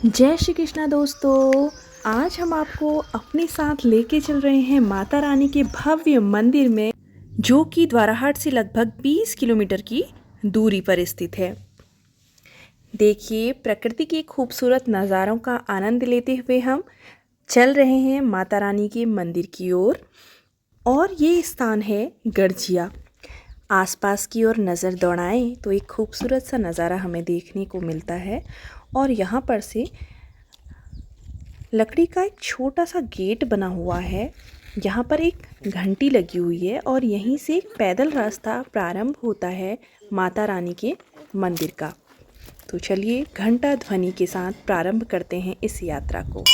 जय श्री कृष्णा दोस्तों। आज हम आपको अपने साथ लेके चल रहे हैं माता रानी के भव्य मंदिर में, जो कि द्वाराहाट से लगभग 20 किलोमीटर की दूरी पर स्थित है। देखिए, प्रकृति के खूबसूरत नज़ारों का आनंद लेते हुए हम चल रहे हैं माता रानी के मंदिर की ओर। और ये स्थान है गड़जिया। आसपास की ओर नज़र दौड़ाएं तो एक खूबसूरत सा नज़ारा हमें देखने को मिलता है। और यहाँ पर से लकड़ी का एक छोटा सा गेट बना हुआ है। यहाँ पर एक घंटी लगी हुई है और यहीं से एक पैदल रास्ता प्रारंभ होता है माता रानी के मंदिर का। तो चलिए घंटा ध्वनि के साथ प्रारंभ करते हैं इस यात्रा को।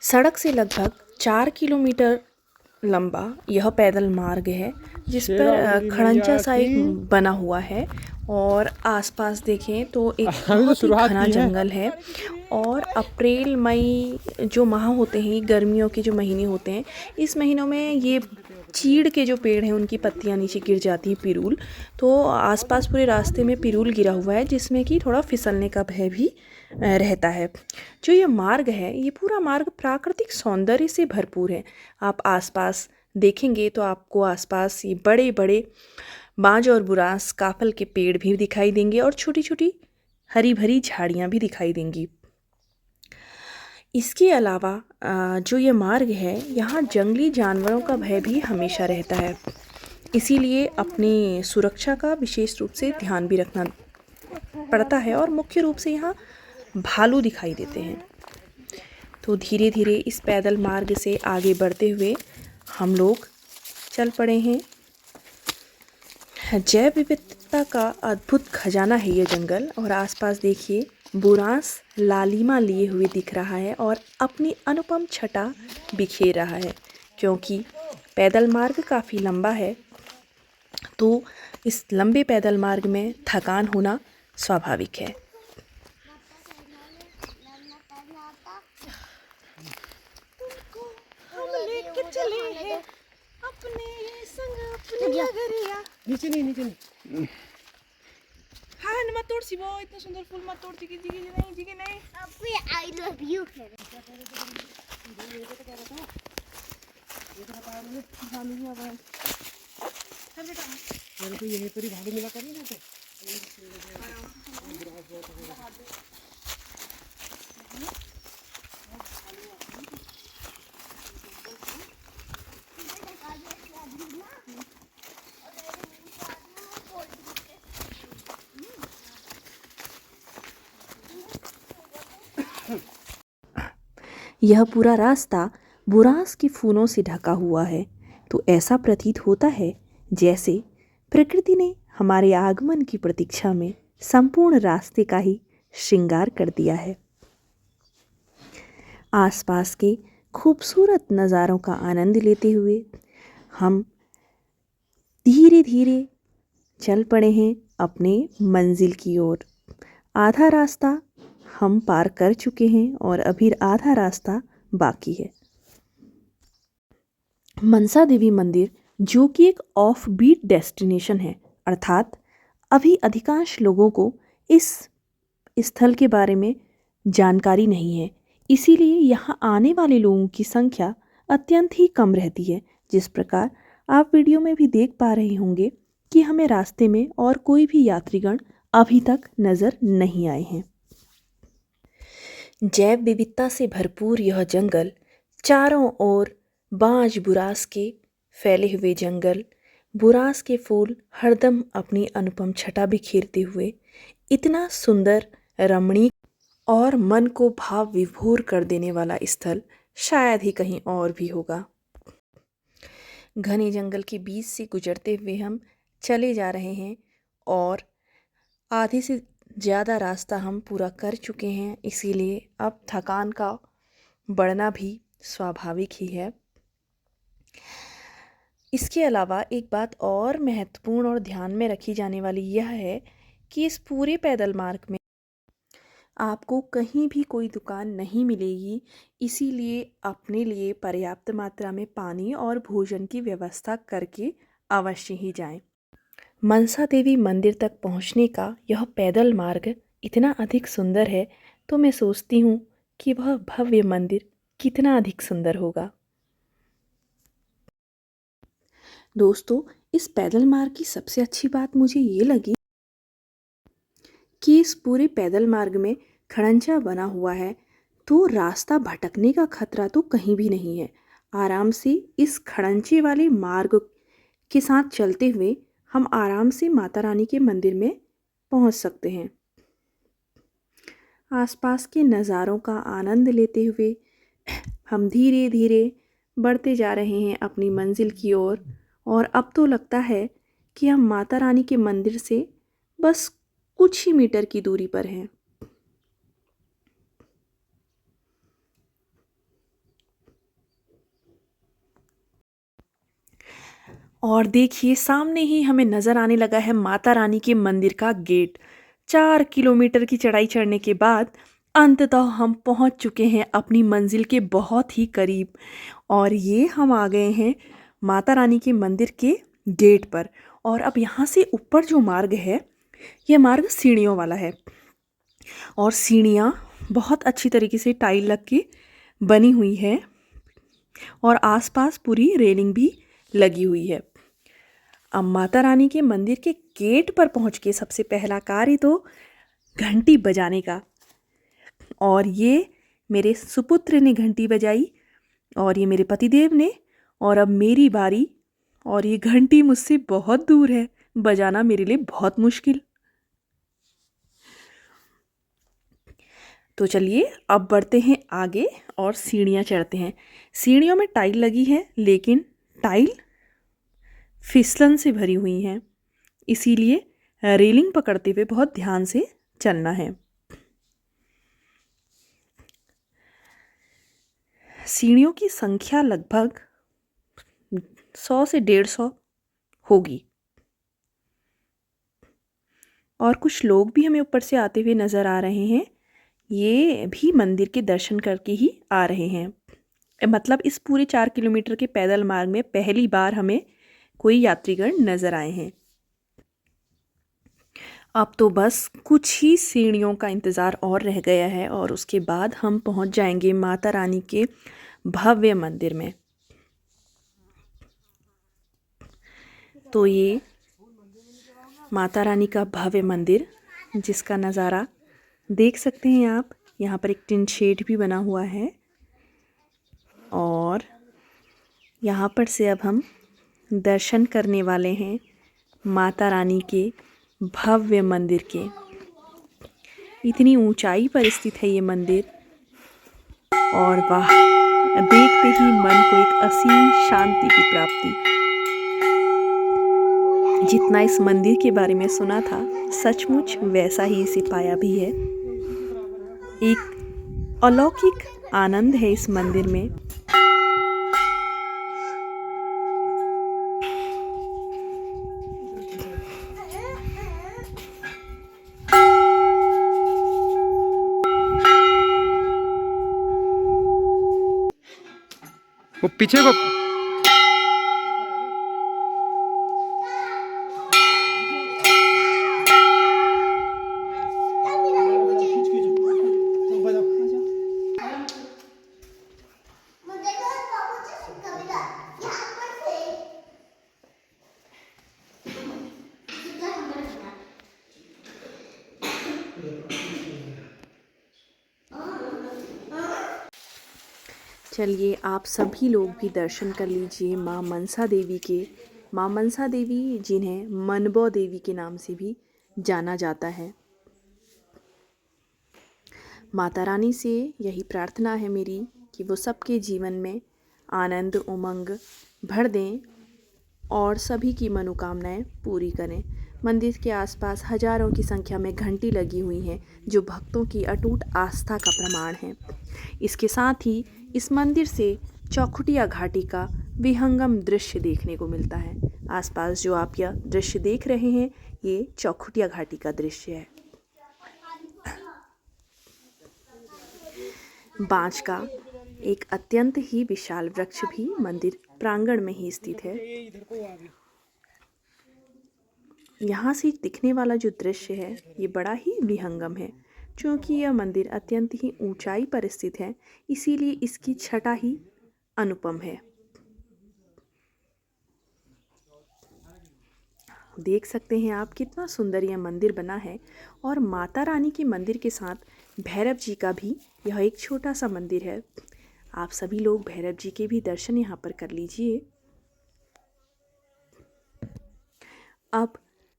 सड़क से लगभग 4 किलोमीटर लंबा यह पैदल मार्ग है, जिस पर खड़ंजा सा एक बना हुआ है। और आसपास देखें तो एक बहुत ही घना जंगल है। और अप्रैल मई जो माह होते हैं, गर्मियों के जो महीने होते हैं, इस महीनों में ये चीड़ के जो पेड़ हैं उनकी पत्तियां नीचे गिर जाती हैं, पिरूल। तो आसपास पूरे रास्ते में पिरूल गिरा हुआ है, जिसमें कि थोड़ा फिसलने का भय भी रहता है। जो ये मार्ग है, ये पूरा मार्ग प्राकृतिक सौंदर्य से भरपूर है। आप आसपास देखेंगे तो आपको आसपास ये बड़े बड़े बांज और बुरांस काफल के पेड़ भी दिखाई देंगे और छोटी छोटी हरी भरी झाड़ियाँ भी दिखाई देंगी। इसके अलावा जो ये मार्ग है, यहाँ जंगली जानवरों का भय भी हमेशा रहता है। इसीलिए अपनी सुरक्षा का विशेष रूप से ध्यान भी रखना पड़ता है। और मुख्य रूप से यहाँ भालू दिखाई देते हैं। तो धीरे धीरे इस पैदल मार्ग से आगे बढ़ते हुए हम लोग चल पड़े हैं। जैव विविधता का अद्भुत खजाना है ये जंगल। और आसपास देखिए, बुरांस लालिमा लिए हुए दिख रहा है और अपनी अनुपम छटा बिखेर रहा है। क्योंकि पैदल मार्ग काफ़ी लंबा है, तो इस लंबे पैदल मार्ग में थकान होना स्वाभाविक है। हम लेके चले हैं अपने संग अपनी नगरिया। नीचे नहीं। हाँ, मत तोड़ सी, वो इतना सुंदर फूल मत तोड़। जिगी नहीं। आपको आई लव यू है। मेरे को यहीं पर ही भाड़े मिला करें ना। यह पूरा रास्ता बुरांस के फूलों से ढका हुआ है। तो ऐसा प्रतीत होता है जैसे प्रकृति ने हमारे आगमन की प्रतीक्षा में संपूर्ण रास्ते का ही श्रृंगार कर दिया है। आसपास के खूबसूरत नज़ारों का आनंद लेते हुए हम धीरे धीरे चल पड़े हैं अपने मंजिल की ओर। आधा रास्ता हम पार कर चुके हैं और अभी आधा रास्ता बाकी है। मनसा देवी मंदिर, जो कि एक ऑफ बीट डेस्टिनेशन है, अर्थात अभी अधिकांश लोगों को इस स्थल के बारे में जानकारी नहीं है। इसीलिए यहाँ आने वाले लोगों की संख्या अत्यंत ही कम रहती है। जिस प्रकार आप वीडियो में भी देख पा रहे होंगे कि हमें रास्ते में और कोई भी यात्रीगण अभी तक नज़र नहीं आए हैं। जैव विविधता से भरपूर यह जंगल, चारों ओर बांज बुरांस के फैले हुए जंगल, बुरांस के फूल हरदम अपनी अनुपम छटा बिखेरते हुए, इतना सुंदर, रमणीक और मन को भाव विभोर कर देने वाला स्थल शायद ही कहीं और भी होगा। घने जंगल के बीच से गुजरते हुए हम चले जा रहे हैं और आधे से ज़्यादा रास्ता हम पूरा कर चुके हैं। इसीलिए अब थकान का बढ़ना भी स्वाभाविक ही है। इसके अलावा एक बात और महत्वपूर्ण और ध्यान में रखी जाने वाली यह है कि इस पूरे पैदल मार्ग में आपको कहीं भी कोई दुकान नहीं मिलेगी। इसीलिए अपने लिए पर्याप्त मात्रा में पानी और भोजन की व्यवस्था करके अवश्य ही जाएं। मनसा देवी मंदिर तक पहुंचने का यह पैदल मार्ग इतना अधिक सुंदर है, तो मैं सोचती हूँ कि वह भव्य मंदिर कितना अधिक सुंदर होगा। दोस्तों, इस पैदल मार्ग की सबसे अच्छी बात मुझे ये लगी कि इस पूरे पैदल मार्ग में खड़ंजा बना हुआ है, तो रास्ता भटकने का खतरा तो कहीं भी नहीं है। आराम से इस खड़ंजे वाले मार्ग के साथ चलते हुए हम आराम से माता रानी के मंदिर में पहुंच सकते हैं। आसपास के नज़ारों का आनंद लेते हुए हम धीरे धीरे बढ़ते जा रहे हैं अपनी मंजिल की ओर, और अब तो लगता है कि हम माता रानी के मंदिर से बस कुछ ही मीटर की दूरी पर हैं। और देखिए, सामने ही हमें नज़र आने लगा है माता रानी के मंदिर का गेट। 4 किलोमीटर की चढ़ाई चढ़ने के बाद अंततः हम पहुंच चुके हैं अपनी मंजिल के बहुत ही करीब, और ये हम आ गए हैं माता रानी के मंदिर के गेट पर। और अब यहाँ से ऊपर जो मार्ग है, यह मार्ग सीढ़ियों वाला है, और सीढ़ियाँ बहुत अच्छी तरीके से टाइल लग के बनी हुई है, और आसपास पूरी रेलिंग भी लगी हुई है। अब माता रानी के मंदिर के गेट पर पहुंच के सबसे पहला कार्य तो घंटी बजाने का, और ये मेरे सुपुत्र ने घंटी बजाई और ये मेरे पतिदेव ने, और अब मेरी बारी। और ये घंटी मुझसे बहुत दूर है, बजाना मेरे लिए बहुत मुश्किल। तो चलिए अब बढ़ते हैं आगे और सीढ़ियाँ चढ़ते हैं। सीढ़ियों में टाइल लगी है, लेकिन टाइल फिसलन से भरी हुई हैं, इसीलिए रेलिंग पकड़ते हुए बहुत ध्यान से चलना है। सीढ़ियों की संख्या लगभग 100 से 150 होगी, और कुछ लोग भी हमें ऊपर से आते हुए नज़र आ रहे हैं। ये भी मंदिर के दर्शन करके ही आ रहे हैं। मतलब इस पूरे 4 किलोमीटर के पैदल मार्ग में पहली बार हमें कोई यात्रीगण नज़र आए हैं। अब तो बस कुछ ही सीढ़ियों का इंतज़ार और रह गया है, और उसके बाद हम पहुंच जाएंगे माता रानी के भव्य मंदिर में। तो ये माता रानी का भव्य मंदिर, जिसका नज़ारा देख सकते हैं आप। यहाँ पर एक टिन शेड भी बना हुआ है, और यहाँ पर से अब हम दर्शन करने वाले हैं माता रानी के भव्य मंदिर के। इतनी ऊंचाई पर स्थित है ये मंदिर, और वाह, देखते ही मन को एक असीम शांति की प्राप्ति। जितना इस मंदिर के बारे में सुना था, सचमुच वैसा ही इसे पाया भी है। एक अलौकिक आनंद है इस मंदिर में। वो पीछे को चलिए आप सभी लोग भी दर्शन कर लीजिए माँ मनसा देवी के। माँ मनसा देवी, जिन्हें मनबो देवी के नाम से भी जाना जाता है। माता रानी से यही प्रार्थना है मेरी कि वो सबके जीवन में आनंद उमंग भर दें और सभी की मनोकामनाएं पूरी करें। मंदिर के आसपास हजारों की संख्या में घंटी लगी हुई हैं, जो भक्तों की अटूट आस्था का प्रमाण है। इसके साथ ही इस मंदिर से चौखुटिया घाटी का विहंगम दृश्य देखने को मिलता है। आसपास जो आप यह दृश्य देख रहे हैं, ये चौखुटिया घाटी का दृश्य है। बांज का एक अत्यंत ही विशाल वृक्ष भी मंदिर प्रांगण में ही स्थित है। यहाँ से दिखने वाला जो दृश्य है ये बड़ा ही विहंगम है। क्योंकि यह मंदिर अत्यंत ही ऊंचाई पर स्थित है, इसीलिए इसकी छटा ही अनुपम है। देख सकते हैं आप कितना सुंदर यह मंदिर बना है। और माता रानी के मंदिर के साथ भैरव जी का भी यह एक छोटा सा मंदिर है। आप सभी लोग भैरव जी के भी दर्शन यहाँ पर कर लीजिए। अब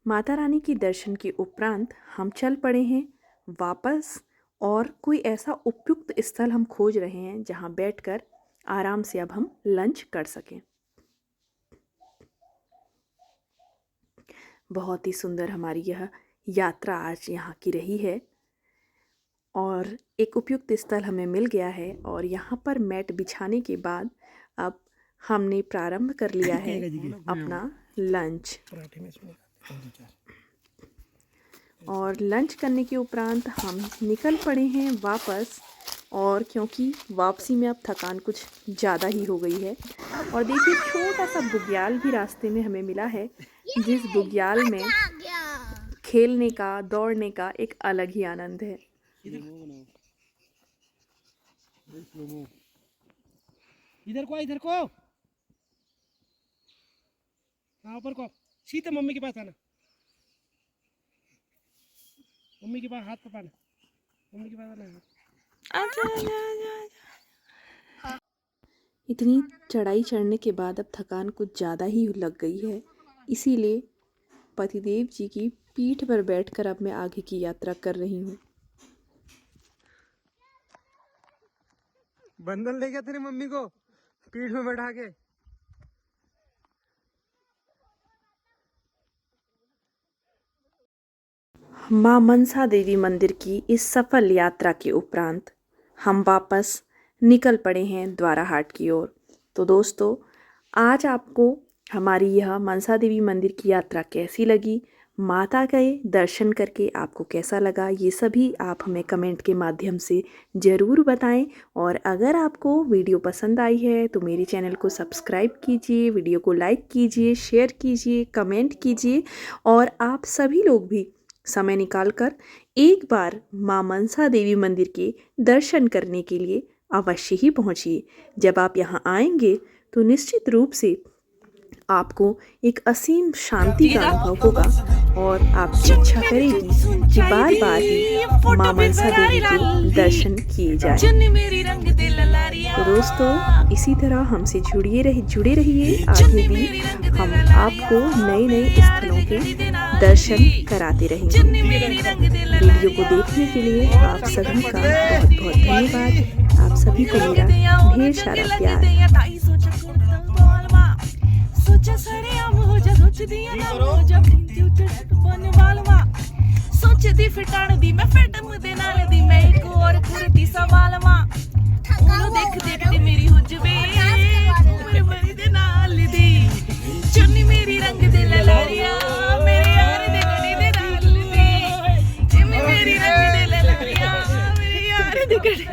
माता रानी के दर्शन के उपरांत हम चल पड़े हैं वापस, और कोई ऐसा उपयुक्त स्थल हम खोज रहे हैं जहाँ बैठकर आराम से अब हम लंच कर सकें। बहुत ही सुंदर हमारी यह यात्रा आज यहाँ की रही है, और एक उपयुक्त स्थल हमें मिल गया है। और यहाँ पर मैट बिछाने के बाद अब हमने प्रारंभ कर लिया है अपना लंच। और लंच करने के उपरांत हम निकल पड़े हैं वापस, और क्योंकि वापसी में अब थकान कुछ ज़्यादा ही हो गई है। और देखिए छोटा सा बुग्याल भी रास्ते में हमें मिला है, जिस बुग्याल में खेलने का, दौड़ने का एक अलग ही आनंद है। इधर को हाँ ऊपर को सीधे मम्मी के पास आना, मम्मी के पास हाथ पकड़ना, मम्मी के पास आना। इतनी चढ़ाई चढ़ने के बाद अब थकान कुछ ज़्यादा ही लग गई है, इसीलिए पतिदेव जी की पीठ पर बैठकर अब मैं आगे की यात्रा कर रही हूँ। बंधन ले गया तेरी मम्मी को पीठ में बैठा के। माँ मनसा देवी मंदिर की इस सफल यात्रा के उपरांत हम वापस निकल पड़े हैं द्वाराहाट की ओर। तो दोस्तों, आज आपको हमारी यह मनसा देवी मंदिर की यात्रा कैसी लगी, माता के दर्शन करके आपको कैसा लगा, ये सभी आप हमें कमेंट के माध्यम से ज़रूर बताएं। और अगर आपको वीडियो पसंद आई है तो मेरे चैनल को सब्सक्राइब कीजिए, वीडियो को लाइक कीजिए, शेयर कीजिए, कमेंट कीजिए। और आप सभी लोग भी समय निकालकर एक बार माँ मनसा देवी मंदिर के दर्शन करने के लिए अवश्य ही पहुँचिए। जब आप यहाँ आएंगे तो निश्चित रूप से आपको एक असीम शांति का अनुभव होगा, और आपकी इच्छा करेगी कि बार बार ही माँ मनसा देवी के दर्शन किए जाएं। तो दोस्तों, इसी तरह हमसे जुड़े रहिए। आगे भी हम आपको नए नए स्थलों के दर्शन कराते रहेंगे। वीडियो को देखने के लिए आप सभी का बहुत बहुत धन्यवाद। आप सभी को मेरा ढेर सारा प्यार। सोचदी फिटाण दी मैं फिटम दे नाल दी मैं एक और कुर्ती सवाल मां ओनू देख दी मेरी हुजबे मेरे मरी दे नाल दी चुन्नी मेरी रंग दे ललारिया मेरे यार दे गड़ी दे नाल दी जिम्मी मेरी रंग दे ललारिया मेरे यार दे गड़ी